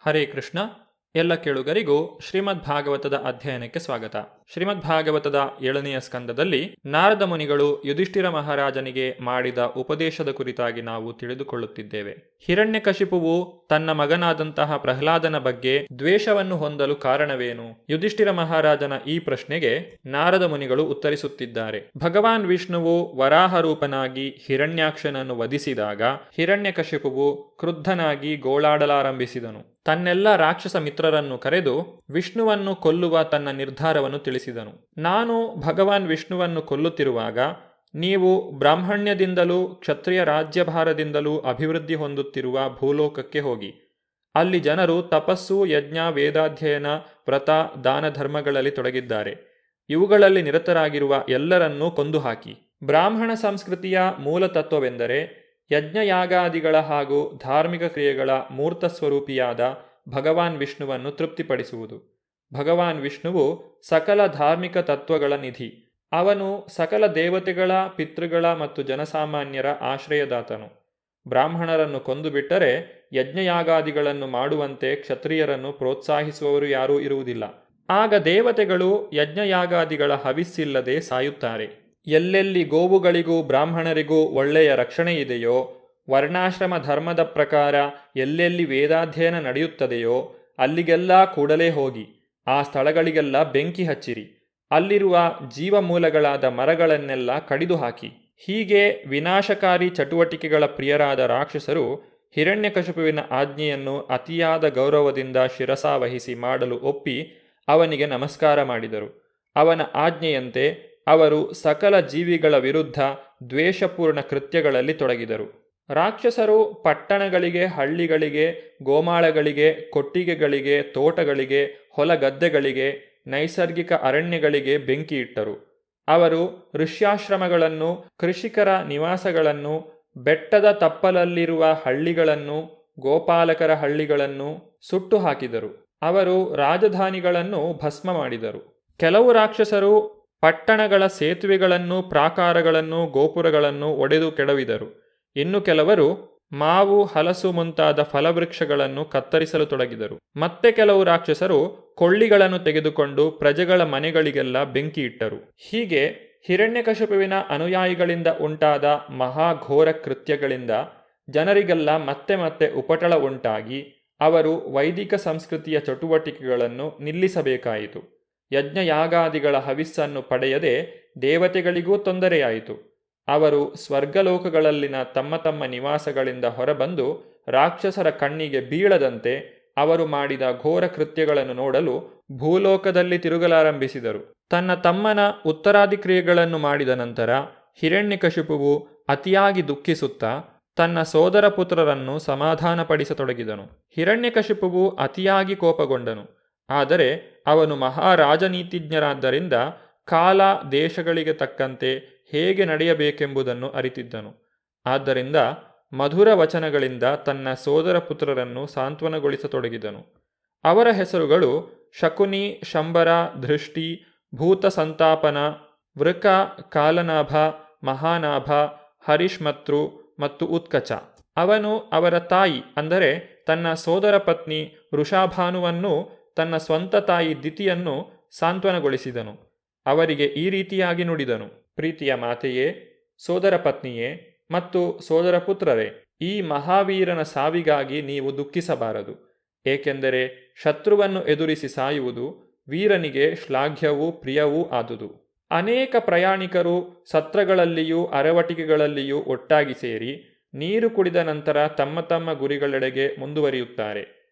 ಹರೇ ಕೃಷ್ಣ. ಎಲ್ಲ ಕೇಳುಗರಿಗೂ ಶ್ರೀಮದ್ ಭಾಗವತದ ಅಧ್ಯಯನಕ್ಕೆ ಸ್ವಾಗತ. ಶ್ರೀಮದ್ ಭಾಗವತದ 7ನೆಯ ಸ್ಕಂದದಲ್ಲಿ ನಾರದ ಮುನಿಗಳು ಯುಧಿಷ್ಠಿರ ಮಹಾರಾಜನಿಗೆ ಮಾಡಿದ ಉಪದೇಶದ ಕುರಿತಾಗಿ ನಾವು ತಿಳಿದುಕೊಳ್ಳುತ್ತಿದ್ದೇವೆ. ಹಿರಣ್ಯಕಶಿಪುವು ತನ್ನ ಮಗನಾದಂತಹ ಪ್ರಹ್ಲಾದನ ಬಗ್ಗೆ ದ್ವೇಷವನ್ನು ಹೊಂದಲು ಕಾರಣವೇನು? ಯುಧಿಷ್ಠಿರ ಮಹಾರಾಜನ ಈ ಪ್ರಶ್ನೆಗೆ ನಾರದ ಮುನಿಗಳು ಉತ್ತರಿಸುತ್ತಿದ್ದಾರೆ. ಭಗವಾನ್ ವಿಷ್ಣುವು ವರಾಹ ರೂಪನಾಗಿ ಹಿರಣ್ಯಾಕ್ಷನನ್ನು ವಧಿಸಿದಾಗ ಹಿರಣ್ಯಕಶಿಪುವು ಕ್ರುದ್ಧನಾಗಿ ಗೋಳಾಡಲಾರಂಭಿಸಿದನು. ತನ್ನೆಲ್ಲ ರಾಕ್ಷಸ ಮಿತ್ರರನ್ನು ಕರೆದು ವಿಷ್ಣುವನ್ನು ಕೊಲ್ಲುವ ತನ್ನ ನಿರ್ಧಾರವನ್ನು ತಿಳಿಸಿದನು. ನಾನು ಭಗವಾನ್ ವಿಷ್ಣುವನ್ನು ಕೊಲ್ಲುತ್ತಿರುವಾಗ ನೀವು ಬ್ರಾಹ್ಮಣ್ಯದಿಂದಲೂ ಕ್ಷತ್ರಿಯ ರಾಜ್ಯಭಾರದಿಂದಲೂ ಅಭಿವೃದ್ಧಿ ಹೊಂದುತ್ತಿರುವ ಭೂಲೋಕಕ್ಕೆ ಹೋಗಿ ಅಲ್ಲಿ ಜನರು ತಪಸ್ಸು, ಯಜ್ಞ, ವೇದಾಧ್ಯಯನ, ವ್ರತ, ದಾನ ಧರ್ಮಗಳಲ್ಲಿ ತೊಡಗಿದ್ದಾರೆ. ಇವುಗಳಲ್ಲಿ ನಿರತರಾಗಿರುವ ಎಲ್ಲರನ್ನೂ ಕೊಂದು ಹಾಕಿ. ಬ್ರಾಹ್ಮಣ ಸಂಸ್ಕೃತಿಯ ಮೂಲ ತತ್ವವೆಂದರೆ ಯಜ್ಞಯಾಗಾದಿಗಳ ಹಾಗೂ ಧಾರ್ಮಿಕ ಕ್ರಿಯೆಗಳ ಮೂರ್ತ ಸ್ವರೂಪಿಯಾದ ಭಗವಾನ್ ವಿಷ್ಣುವನ್ನು ತೃಪ್ತಿಪಡಿಸುವುದು. ಭಗವಾನ್ ವಿಷ್ಣುವು ಸಕಲ ಧಾರ್ಮಿಕ ತತ್ವಗಳ ನಿಧಿ. ಅವನು ಸಕಲ ದೇವತೆಗಳ, ಪಿತೃಗಳ ಮತ್ತು ಜನಸಾಮಾನ್ಯರ ಆಶ್ರಯದಾತನು. ಬ್ರಾಹ್ಮಣರನ್ನು ಕೊಂದುಬಿಟ್ಟರೆ ಯಜ್ಞಯಾಗಾದಿಗಳನ್ನು ಮಾಡುವಂತೆ ಕ್ಷತ್ರಿಯರನ್ನು ಪ್ರೋತ್ಸಾಹಿಸುವವರು ಯಾರೂ ಇರುವುದಿಲ್ಲ. ಆಗ ದೇವತೆಗಳು ಯಜ್ಞಯಾಗಾದಿಗಳ ಹವಿಸ್ಸಿಲ್ಲದೆ ಸಾಯುತ್ತಾರೆ. ಎಲ್ಲೆಲ್ಲಿ ಗೋವುಗಳಿಗೂ ಬ್ರಾಹ್ಮಣರಿಗೂ ಒಳ್ಳೆಯ ರಕ್ಷಣೆ ಇದೆಯೋ, ವರ್ಣಾಶ್ರಮ ಧರ್ಮದ ಪ್ರಕಾರ ಎಲ್ಲೆಲ್ಲಿ ವೇದಾಧ್ಯಯನ ನಡೆಯುತ್ತದೆಯೋ ಅಲ್ಲಿಗೆಲ್ಲ ಕೂಡಲೇ ಹೋಗಿ ಆ ಸ್ಥಳಗಳಿಗೆಲ್ಲ ಬೆಂಕಿ ಹಚ್ಚಿರಿ. ಅಲ್ಲಿರುವ ಜೀವಮೂಲಗಳಾದ ಮರಗಳನ್ನೆಲ್ಲ ಕಡಿದು ಹಾಕಿ. ಹೀಗೆ ವಿನಾಶಕಾರಿ ಚಟುವಟಿಕೆಗಳ ಪ್ರಿಯರಾದ ರಾಕ್ಷಸರು ಹಿರಣ್ಯಕಶಿಪುವಿನ ಆಜ್ಞೆಯನ್ನು ಅತಿಯಾದ ಗೌರವದಿಂದ ಶಿರಸಾವಹಿಸಿ ಮಾಡಲು ಒಪ್ಪಿ ಅವನಿಗೆ ನಮಸ್ಕಾರ ಮಾಡಿದರು. ಅವನ ಆಜ್ಞೆಯಂತೆ ಅವರು ಸಕಲ ಜೀವಿಗಳ ವಿರುದ್ಧ ದ್ವೇಷಪೂರ್ಣ ಕೃತ್ಯಗಳಲ್ಲಿ ತೊಡಗಿದರು. ರಾಕ್ಷಸರು ಪಟ್ಟಣಗಳಿಗೆ, ಹಳ್ಳಿಗಳಿಗೆ, ಗೋಮಾಳಗಳಿಗೆ, ಕೊಟ್ಟಿಗೆಗಳಿಗೆ, ತೋಟಗಳಿಗೆ, ಹೊಲಗದ್ದೆಗಳಿಗೆ, ನೈಸರ್ಗಿಕ ಅರಣ್ಯಗಳಿಗೆ ಬೆಂಕಿ ಇಟ್ಟರು. ಅವರು ಋಷ್ಯಾಶ್ರಮಗಳನ್ನು, ಕೃಷಿಕರ ನಿವಾಸಗಳನ್ನು, ಬೆಟ್ಟದ ತಪ್ಪಲಲ್ಲಿರುವ ಹಳ್ಳಿಗಳನ್ನು, ಗೋಪಾಲಕರ ಹಳ್ಳಿಗಳನ್ನು ಸುಟ್ಟು ಹಾಕಿದರು. ಅವರು ರಾಜಧಾನಿಗಳನ್ನು ಭಸ್ಮ ಮಾಡಿದರು. ಕೆಲವು ರಾಕ್ಷಸರು ಪಟ್ಟಣಗಳ ಸೇತುವೆಗಳನ್ನು, ಪ್ರಾಕಾರಗಳನ್ನು, ಗೋಪುರಗಳನ್ನು ಒಡೆದು ಕೆಡವಿದರು. ಇನ್ನು ಕೆಲವರು ಮಾವು, ಹಲಸು ಮುಂತಾದ ಫಲವೃಕ್ಷಗಳನ್ನು ಕತ್ತರಿಸಲು ತೊಡಗಿದರು. ಮತ್ತೆ ಕೆಲವು ರಾಕ್ಷಸರು ಕೊಳ್ಳಿಗಳನ್ನು ತೆಗೆದುಕೊಂಡು ಪ್ರಜೆಗಳ ಮನೆಗಳಿಗೆಲ್ಲ ಬೆಂಕಿ ಇಟ್ಟರು. ಹೀಗೆ ಹಿರಣ್ಯಕಶಿಪುವಿನ ಅನುಯಾಯಿಗಳಿಂದ ಉಂಟಾದ ಮಹಾಘೋರ ಕೃತ್ಯಗಳಿಂದ ಜನರಿಗೆಲ್ಲ ಮತ್ತೆ ಮತ್ತೆ ಉಪಟಳ ಉಂಟಾಗಿ ಅವರು ವೈದಿಕ ಸಂಸ್ಕೃತಿಯ ಚಟುವಟಿಕೆಗಳನ್ನು ನಿಲ್ಲಿಸಬೇಕಾಯಿತು. ಯಜ್ಞಯಾಗಾದಿಗಳ ಹವಿಸ್ಸನ್ನು ಪಡೆಯದೆ ದೇವತೆಗಳಿಗೂ ತೊಂದರೆಯಾಯಿತು. ಅವರು ಸ್ವರ್ಗಲೋಕಗಳಲ್ಲಿನ ತಮ್ಮ ತಮ್ಮ ನಿವಾಸಗಳಿಂದ ಹೊರಬಂದು ರಾಕ್ಷಸರ ಕಣ್ಣಿಗೆ ಬೀಳದಂತೆ ಅವರು ಮಾಡಿದ ಘೋರ ಕೃತ್ಯಗಳನ್ನು ನೋಡಲು ಭೂಲೋಕದಲ್ಲಿ ತಿರುಗಲಾರಂಭಿಸಿದರು. ತನ್ನ ತಮ್ಮನ ಉತ್ತರಾಧಿಕ್ರಿಯೆಗಳನ್ನು ಮಾಡಿದ ನಂತರ ಹಿರಣ್ಯಕಶಿಪುವು ಅತಿಯಾಗಿ ದುಃಖಿಸುತ್ತಾ ತನ್ನ ಸೋದರ ಪುತ್ರರನ್ನು ಸಮಾಧಾನಪಡಿಸತೊಡಗಿದನು. ಹಿರಣ್ಯಕಶಿಪುವು ಅತಿಯಾಗಿ ಕೋಪಗೊಂಡನು. ಆದರೆ ಅವನು ಮಹಾರಾಜನೀತಿಜ್ಞರಾದ್ದರಿಂದ ಕಾಲ ದೇಶಗಳಿಗೆ ತಕ್ಕಂತೆ ಹೇಗೆ ನಡೆಯಬೇಕೆಂಬುದನ್ನು ಅರಿತಿದ್ದನು. ಆದ್ದರಿಂದ ಮಧುರ ವಚನಗಳಿಂದ ತನ್ನ ಸೋದರ ಪುತ್ರರನ್ನು ಸಾಂತ್ವನಗೊಳಿಸತೊಡಗಿದನು. ಅವರ ಹೆಸರುಗಳು ಶಕುನಿ, ಶಂಬರ, ಧೃಷ್ಟಿ, ಭೂತ ಸಂತಾಪನ, ವೃಕ, ಕಾಲನಾಭ, ಮಹಾನಾಭ, ಹರಿಷ್ಮತೃ ಮತ್ತು ಉತ್ಕಚ. ಅವನು ಅವರ ತಾಯಿ ಅಂದರೆ ತನ್ನ ಸೋದರ ಪತ್ನಿ ವೃಷಾಭಾನುವನ್ನು, ತನ್ನ ಸ್ವಂತ ತಾಯಿ ದಿತಿಯನ್ನು ಸಾಂತ್ವನಗೊಳಿಸಿದನು. ಅವರಿಗೆ ಈ ರೀತಿಯಾಗಿ ನುಡಿದನು: ಪ್ರೀತಿಯ ಮಾತೆಯೇ, ಸೋದರ ಪತ್ನಿಯೇ ಮತ್ತು ಸೋದರ ಪುತ್ರರೇ, ಈ ಮಹಾವೀರನ ಸಾವಿಗಾಗಿ ನೀವು ದುಃಖಿಸಬಾರದು. ಏಕೆಂದರೆ ಶತ್ರುವನ್ನು ಎದುರಿಸಿ ಸಾಯುವುದು ವೀರನಿಗೆ ಶ್ಲಾಘ್ಯವೂ ಪ್ರಿಯವೂ ಆದುದು. ಅನೇಕ ಪ್ರಯಾಣಿಕರು ಸತ್ರಗಳಲ್ಲಿಯೂ ಅರವಟಿಕೆಗಳಲ್ಲಿಯೂ ಒಟ್ಟಾಗಿ ಸೇರಿ ನೀರು ಕುಡಿದ ನಂತರ ತಮ್ಮ ತಮ್ಮ ಗುರಿಗಳೆಡೆಗೆ ಮುಂದುವರಿಯುತ್ತಾರೆ.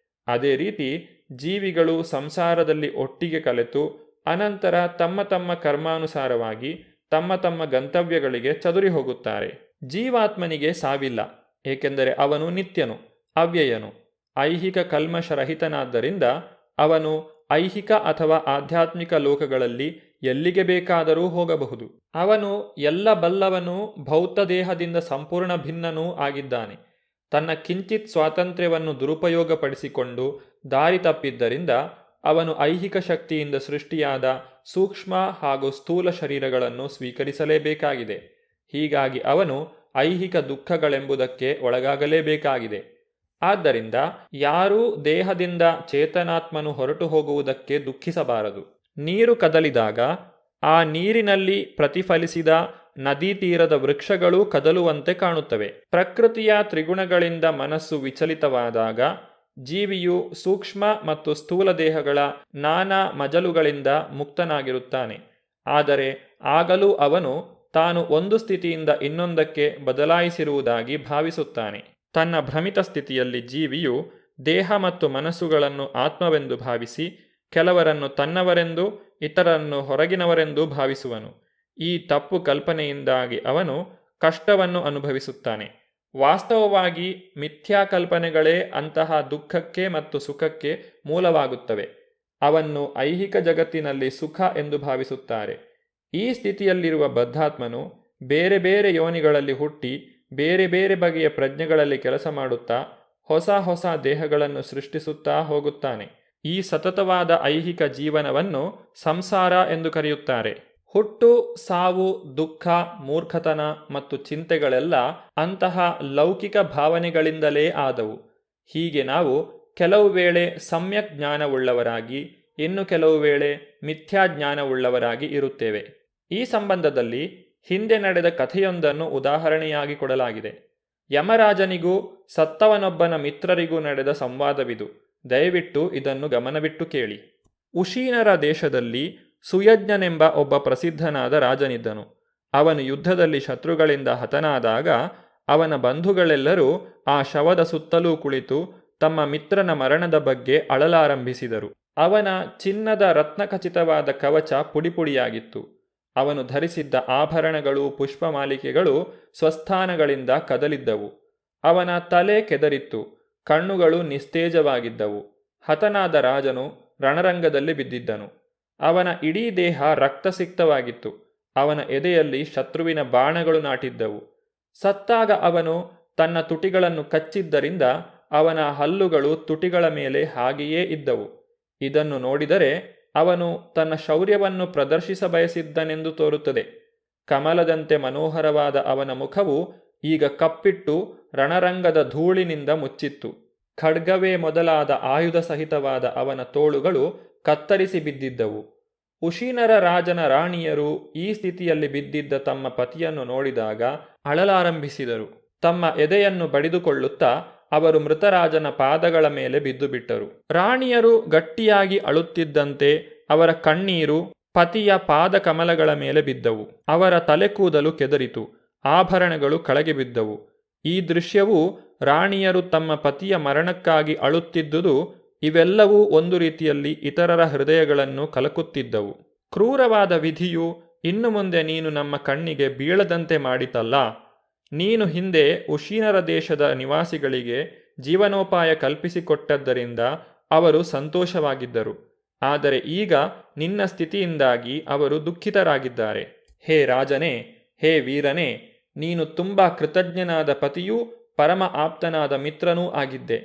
ಅದೇ ರೀತಿ ಜೀವಿಗಳು ಸಂಸಾರದಲ್ಲಿ ಒಟ್ಟಿಗೆ ಕಲೆತು ಅನಂತರ ತಮ್ಮ ತಮ್ಮ ಕರ್ಮಾನುಸಾರವಾಗಿ ತಮ್ಮ ತಮ್ಮ ಗಂತವ್ಯಗಳಿಗೆ ಚದುರಿ ಹೋಗುತ್ತಾರೆ. ಜೀವಾತ್ಮನಿಗೆ ಸಾವಿಲ್ಲ, ಏಕೆಂದರೆ ಅವನು ನಿತ್ಯನು, ಅವ್ಯಯನು, ಐಹಿಕ ಕಲ್ಮಶರಹಿತನಾದ್ದರಿಂದ ಅವನು ಐಹಿಕ ಅಥವಾ ಆಧ್ಯಾತ್ಮಿಕ ಲೋಕಗಳಲ್ಲಿ ಎಲ್ಲಿಗೆ ಬೇಕಾದರೂ ಹೋಗಬಹುದು. ಅವನು ಎಲ್ಲ ಬಲ್ಲವನೂ ಭೌತ ದೇಹದಿಂದ ಸಂಪೂರ್ಣ ಭಿನ್ನನೂ ಆಗಿದ್ದಾನೆ. ತನ್ನ ಕಿಂಚಿತ್ ಸ್ವಾತಂತ್ರ್ಯವನ್ನು ದುರುಪಯೋಗಪಡಿಸಿಕೊಂಡು ದಾರಿ ತಪ್ಪಿದ್ದರಿಂದ ಅವನು ಐಹಿಕ ಶಕ್ತಿಯಿಂದ ಸೃಷ್ಟಿಯಾದ ಸೂಕ್ಷ್ಮ ಹಾಗೂ ಸ್ಥೂಲ ಶರೀರಗಳನ್ನು ಸ್ವೀಕರಿಸಲೇಬೇಕಾಗಿದೆ. ಹೀಗಾಗಿ ಅವನು ಐಹಿಕ ದುಃಖಗಳೆಂಬುದಕ್ಕೆ ಒಳಗಾಗಲೇಬೇಕಾಗಿದೆ. ಆದ್ದರಿಂದ ಯಾರೂ ದೇಹದಿಂದ ಚೇತನಾತ್ಮನು ಹೊರಟು ಹೋಗುವುದಕ್ಕೆ ದುಃಖಿಸಬಾರದು. ನೀರು ಕದಲಿದಾಗ ಆ ನೀರಿನಲ್ಲಿ ಪ್ರತಿಫಲಿಸಿದ ನದಿ ತೀರದ ವೃಕ್ಷಗಳು ಕದಲುವಂತೆ ಕಾಣುತ್ತವೆ. ಪ್ರಕೃತಿಯ ತ್ರಿಗುಣಗಳಿಂದ ಮನಸ್ಸು ವಿಚಲಿತವಾದಾಗ ಜೀವಿಯು ಸೂಕ್ಷ್ಮ ಮತ್ತು ಸ್ಥೂಲ ದೇಹಗಳ ನಾನಾ ಮಜಲುಗಳಿಂದ ಮುಕ್ತನಾಗಿರುತ್ತಾನೆ. ಆದರೆ ಆಗಲೂ ಅವನು ತಾನು ಒಂದು ಸ್ಥಿತಿಯಿಂದ ಇನ್ನೊಂದಕ್ಕೆ ಬದಲಾಯಿಸಿರುವುದಾಗಿ ಭಾವಿಸುತ್ತಾನೆ. ತನ್ನ ಭ್ರಮಿತ ಸ್ಥಿತಿಯಲ್ಲಿ ಜೀವಿಯು ದೇಹ ಮತ್ತು ಮನಸ್ಸುಗಳನ್ನು ಆತ್ಮವೆಂದು ಭಾವಿಸಿ ಕೆಲವರನ್ನು ತನ್ನವರೆಂದು ಇತರರನ್ನು ಹೊರಗಿನವರೆಂದೂ ಭಾವಿಸುವನು. ಈ ತಪ್ಪು ಕಲ್ಪನೆಯಿಂದಾಗಿ ಅವನು ಕಷ್ಟವನ್ನು ಅನುಭವಿಸುತ್ತಾನೆ. ವಾಸ್ತವವಾಗಿ ಮಿಥ್ಯಾಕಲ್ಪನೆಗಳೇ ಅಂತಹ ದುಃಖಕ್ಕೆ ಮತ್ತು ಸುಖಕ್ಕೆ ಮೂಲವಾಗುತ್ತವೆ. ಅವನ್ನು ಐಹಿಕ ಜಗತ್ತಿನಲ್ಲಿ ಸುಖ ಎಂದು ಭಾವಿಸುತ್ತಾರೆ. ಈ ಸ್ಥಿತಿಯಲ್ಲಿರುವ ಬದ್ಧಾತ್ಮನು ಬೇರೆ ಬೇರೆ ಯೋನಿಗಳಲ್ಲಿ ಹುಟ್ಟಿ ಬೇರೆ ಬೇರೆ ಬಗೆಯ ಪ್ರಜ್ಞೆಗಳಲ್ಲಿ ಕೆಲಸ ಮಾಡುತ್ತಾ ಹೊಸ ಹೊಸ ದೇಹಗಳನ್ನು ಸೃಷ್ಟಿಸುತ್ತಾ ಹೋಗುತ್ತಾನೆ. ಈ ಸತತವಾದ ಐಹಿಕ ಜೀವನವನ್ನು ಸಂಸಾರ ಎಂದು ಕರೆಯುತ್ತಾರೆ. ಹುಟ್ಟು, ಸಾವು, ದುಃಖ, ಮೂರ್ಖತನ ಮತ್ತು ಚಿಂತೆಗಳೆಲ್ಲ ಅಂತಹ ಲೌಕಿಕ ಭಾವನೆಗಳಿಂದಲೇ ಆದವು. ಹೀಗೆ ನಾವು ಕೆಲವು ವೇಳೆ ಸಮ್ಯಕ್ ಜ್ಞಾನವುಳ್ಳವರಾಗಿ ಇನ್ನು ಕೆಲವು ವೇಳೆ ಮಿಥ್ಯಾಜ್ಞಾನವುಳ್ಳವರಾಗಿ ಇರುತ್ತೇವೆ. ಈ ಸಂಬಂಧದಲ್ಲಿ ಹಿಂದೆ ನಡೆದ ಕಥೆಯೊಂದನ್ನು ಉದಾಹರಣೆಯಾಗಿ ಕೊಡಲಾಗಿದೆ. ಯಮರಾಜನಿಗೂ ಸತ್ತವನೊಬ್ಬನ ಮಿತ್ರರಿಗೂ ನಡೆದ ಸಂವಾದವಿದು. ದಯವಿಟ್ಟು ಇದನ್ನು ಗಮನವಿಟ್ಟು ಕೇಳಿ. ಉಶೀನರ ದೇಶದಲ್ಲಿ ಸುಯಜ್ಞನೆಂಬ ಒಬ್ಬ ಪ್ರಸಿದ್ಧನಾದ ರಾಜನಿದ್ದನು. ಅವನು ಯುದ್ಧದಲ್ಲಿ ಶತ್ರುಗಳಿಂದ ಹತನಾದಾಗ ಅವನ ಬಂಧುಗಳೆಲ್ಲರೂ ಆ ಶವದ ಸುತ್ತಲೂ ಕುಳಿತು ತಮ್ಮ ಮಿತ್ರನ ಮರಣದ ಬಗ್ಗೆ ಅಳಲಾರಂಭಿಸಿದರು. ಅವನ ಚಿನ್ನದ ರತ್ನಖಚಿತವಾದ ಕವಚ ಪುಡಿಪುಡಿಯಾಗಿತ್ತು. ಅವನು ಧರಿಸಿದ್ದ ಆಭರಣಗಳು, ಪುಷ್ಪಮಾಲಿಕೆಗಳು ಸ್ವಸ್ಥಾನಗಳಿಂದ ಕದಲಿದ್ದವು. ಅವನ ತಲೆ ಕೆದರಿತ್ತು, ಕಣ್ಣುಗಳು ನಿಸ್ತೇಜವಾಗಿದ್ದವು. ಹತನಾದ ರಾಜನು ರಣರಂಗದಲ್ಲಿ ಬಿದ್ದಿದ್ದನು. ಅವನ ಇಡೀ ದೇಹ ರಕ್ತಸಿಕ್ತವಾಗಿತ್ತು. ಅವನ ಎದೆಯಲ್ಲಿ ಶತ್ರುವಿನ ಬಾಣಗಳು ನಾಟಿದ್ದವು. ಸತ್ತಾಗ ಅವನು ತನ್ನ ತುಟಿಗಳನ್ನು ಕಚ್ಚಿದ್ದರಿಂದ ಅವನ ಹಲ್ಲುಗಳು ತುಟಿಗಳ ಮೇಲೆ ಹಾಗೆಯೇ ಇದ್ದವು. ಇದನ್ನು ನೋಡಿದರೆ ಅವನು ತನ್ನ ಶೌರ್ಯವನ್ನು ಪ್ರದರ್ಶಿಸ ಬಯಸಿದ್ದನೆಂದು ತೋರುತ್ತದೆ. ಕಮಲದಂತೆ ಮನೋಹರವಾದ ಅವನ ಮುಖವು ಈಗ ಕಪ್ಪಿಟ್ಟು ರಣರಂಗದ ಧೂಳಿನಿಂದ ಮುಚ್ಚಿತ್ತು. ಖಡ್ಗವೇ ಮೊದಲಾದ ಆಯುಧ ಸಹಿತವಾದ ಅವನ ತೋಳುಗಳು ಕತ್ತರಿಸಿ ಬಿದ್ದಿದ್ದವು. ಉಶೀನರ ರಾಜನ ರಾಣಿಯರು ಈ ಸ್ಥಿತಿಯಲ್ಲಿ ಬಿದ್ದಿದ್ದ ತಮ್ಮ ಪತಿಯನ್ನು ನೋಡಿದಾಗ ಅಳಲಾರಂಭಿಸಿದರು. ತಮ್ಮ ಎದೆಯನ್ನು ಬಡಿದುಕೊಳ್ಳುತ್ತಾ ಅವರು ಮೃತರಾಜನ ಪಾದಗಳ ಮೇಲೆ ಬಿದ್ದು ಬಿಟ್ಟರು. ರಾಣಿಯರು ಗಟ್ಟಿಯಾಗಿ ಅಳುತ್ತಿದ್ದಂತೆ ಅವರ ಕಣ್ಣೀರು ಪತಿಯ ಪಾದ ಕಮಲಗಳ ಮೇಲೆ ಬಿದ್ದವು. ಅವರ ತಲೆಕೂದಲು ಕೆದರಿತು, ಆಭರಣಗಳು ಕೆಳಗೆ ಬಿದ್ದವು. ಈ ದೃಶ್ಯವು ರಾಣಿಯರು ತಮ್ಮ ಪತಿಯ ಮರಣಕ್ಕಾಗಿ ಅಳುತ್ತಿದ್ದುದು ಇವೆಲ್ಲವೂ ಒಂದು ರೀತಿಯಲ್ಲಿ ಇತರರ ಹೃದಯಗಳನ್ನು ಕಲಕುತ್ತಿದ್ದವು. ಕ್ರೂರವಾದ ವಿಧಿಯು ಇನ್ನು ಮುಂದೆ ನೀನು ನಮ್ಮ ಕಣ್ಣಿಗೆ ಬೀಳದಂತೆ ಮಾಡಿತಲ್ಲ. ನೀನು ಹಿಂದೆ ಉಶೀನರ ದೇಶದ ನಿವಾಸಿಗಳಿಗೆ ಜೀವನೋಪಾಯ ಕಲ್ಪಿಸಿಕೊಟ್ಟದ್ದರಿಂದ ಅವರು ಸಂತೋಷವಾಗಿದ್ದರು. ಆದರೆ ಈಗ ನಿನ್ನ ಸ್ಥಿತಿಯಿಂದಾಗಿ ಅವರು ದುಃಖಿತರಾಗಿದ್ದಾರೆ. ಹೇ ರಾಜನೇ, ಹೇ ವೀರನೇ, ನೀನು ತುಂಬ ಕೃತಜ್ಞನಾದ ಪತಿಯೂ ಪರಮ ಆಪ್ತನಾದ ಮಿತ್ರನೂ ಆಗಿದ್ದೆ.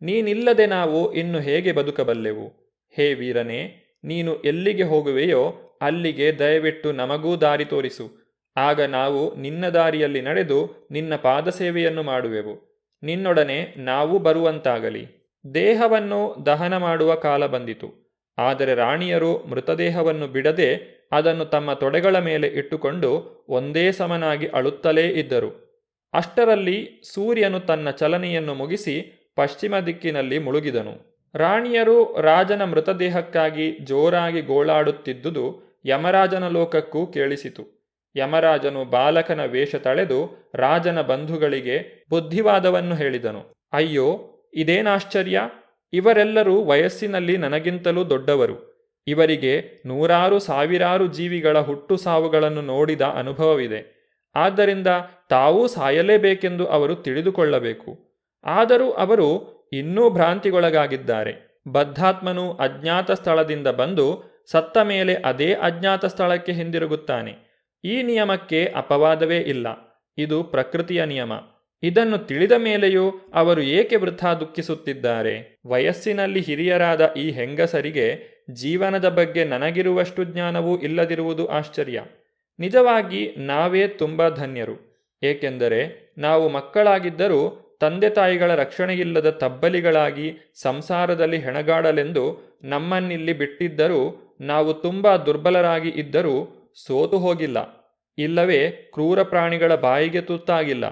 ನೀನಿಲ್ಲದೆ ನಾವು ಇನ್ನು ಹೇಗೆ ಬದುಕಬಲ್ಲೆವು? ಹೇ ವೀರನೇ, ನೀನು ಎಲ್ಲಿಗೆ ಹೋಗುವೆಯೋ ಅಲ್ಲಿಗೆ ದಯವಿಟ್ಟು ನಮಗೂ ದಾರಿ ತೋರಿಸು. ಆಗ ನಾವು ನಿನ್ನ ದಾರಿಯಲ್ಲಿ ನಡೆದು ನಿನ್ನ ಪಾದಸೇವೆಯನ್ನು ಮಾಡುವೆವು. ನಿನ್ನೊಡನೆ ನಾವು ಬರುವಂತಾಗಲಿ. ದೇಹವನ್ನು ದಹನ ಮಾಡುವ ಕಾಲ ಬಂದಿತು. ಆದರೆ ರಾಣಿಯರು ಮೃತದೇಹವನ್ನು ಬಿಡದೆ ಅದನ್ನು ತಮ್ಮ ತೊಡೆಗಳ ಮೇಲೆ ಇಟ್ಟುಕೊಂಡು ಒಂದೇ ಸಮನಾಗಿ ಅಳುತ್ತಲೇ ಇದ್ದರು. ಅಷ್ಟರಲ್ಲಿ ಸೂರ್ಯನು ತನ್ನ ಚಲನೆಯನ್ನು ಮುಗಿಸಿ ಪಶ್ಚಿಮ ದಿಕ್ಕಿನಲ್ಲಿ ಮುಳುಗಿದನು. ರಾಣಿಯರು ರಾಜನ ಮೃತದೇಹಕ್ಕಾಗಿ ಜೋರಾಗಿ ಗೋಳಾಡುತ್ತಿದ್ದುದು ಯಮರಾಜನ ಲೋಕಕ್ಕೂ ಕೇಳಿಸಿತು. ಯಮರಾಜನು ಬಾಲಕನ ವೇಷ ತಳೆದು ರಾಜನ ಬಂಧುಗಳಿಗೆ ಬುದ್ಧಿವಾದವನ್ನು ಹೇಳಿದನು. ಅಯ್ಯೋ, ಇದೇನಾಶ್ಚರ್ಯ! ಇವರೆಲ್ಲರೂ ವಯಸ್ಸಿನಲ್ಲಿ ನನಗಿಂತಲೂ ದೊಡ್ಡವರು. ಇವರಿಗೆ ನೂರಾರು ಸಾವಿರಾರು ಜೀವಿಗಳ ಹುಟ್ಟು ಸಾವುಗಳನ್ನು ನೋಡಿದ ಅನುಭವವಿದೆ. ಆದ್ದರಿಂದ ತಾವೂ ಸಾಯಲೇಬೇಕೆಂದು ಅವರು ತಿಳಿದುಕೊಳ್ಳಬೇಕು. ಆದರೂ ಅವರು ಇನ್ನೂ ಭ್ರಾಂತಿಗೊಳಗಾಗಿದ್ದಾರೆ. ಬದ್ಧಾತ್ಮನು ಅಜ್ಞಾತ ಸ್ಥಳದಿಂದ ಬಂದು ಸತ್ತ ಮೇಲೆ ಅದೇ ಅಜ್ಞಾತ ಸ್ಥಳಕ್ಕೆ ಹಿಂದಿರುಗುತ್ತಾನೆ. ಈ ನಿಯಮಕ್ಕೆ ಅಪವಾದವೇ ಇಲ್ಲ. ಇದು ಪ್ರಕೃತಿಯ ನಿಯಮ. ಇದನ್ನು ತಿಳಿದ ಮೇಲೆಯೂ ಅವರು ಏಕೆ ವೃಥಾ ದುಃಖಿಸುತ್ತಿದ್ದಾರೆ? ವಯಸ್ಸಿನಲ್ಲಿ ಹಿರಿಯರಾದ ಈ ಹೆಂಗಸರಿಗೆ ಜೀವನದ ಬಗ್ಗೆ ನನಗಿರುವಷ್ಟು ಜ್ಞಾನವೂ ಇಲ್ಲದಿರುವುದು ಆಶ್ಚರ್ಯ. ನಿಜವಾಗಿ ನಾವೇ ತುಂಬ ಧನ್ಯರು. ಏಕೆಂದರೆ ನಾವು ಮಕ್ಕಳಾಗಿದ್ದರೂ ತಂದೆ ತಾಯಿಗಳ ರಕ್ಷಣೆಯಿಲ್ಲದ ತಬ್ಬಲಿಗಳಾಗಿ ಸಂಸಾರದಲ್ಲಿ ಹೆಣಗಾಡಲೆಂದು ನಮ್ಮನ್ನಿಲ್ಲಿ ಬಿಟ್ಟಿದ್ದರೂ ನಾವು ತುಂಬ ದುರ್ಬಲರಾಗಿ ಇದ್ದರೂ ಸೋತು ಹೋಗಿಲ್ಲ, ಇಲ್ಲವೇ ಕ್ರೂರ ಪ್ರಾಣಿಗಳ ಬಾಯಿಗೆ ತುತ್ತಾಗಿಲ್ಲ.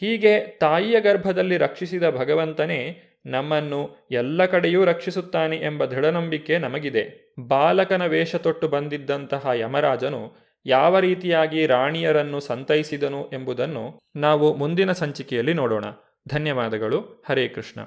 ಹೀಗೆ ತಾಯಿಯ ಗರ್ಭದಲ್ಲಿ ರಕ್ಷಿಸಿದ ಭಗವಂತನೇ ನಮ್ಮನ್ನು ಎಲ್ಲ ಕಡೆಯೂ ರಕ್ಷಿಸುತ್ತಾನೆ ಎಂಬ ದೃಢನಂಬಿಕೆ ನಮಗಿದೆ. ಬಾಲಕನ ವೇಷ ತೊಟ್ಟು ಬಂದಿದ್ದಂತಹ ಯಮರಾಜನು ಯಾವ ರೀತಿಯಾಗಿ ರಾಣಿಯರನ್ನು ಸಂತೈಸಿದನು ಎಂಬುದನ್ನು ನಾವು ಮುಂದಿನ ಸಂಚಿಕೆಯಲ್ಲಿ ನೋಡೋಣ. ಧನ್ಯವಾದಗಳು. ಹರೇ ಕೃಷ್ಣ.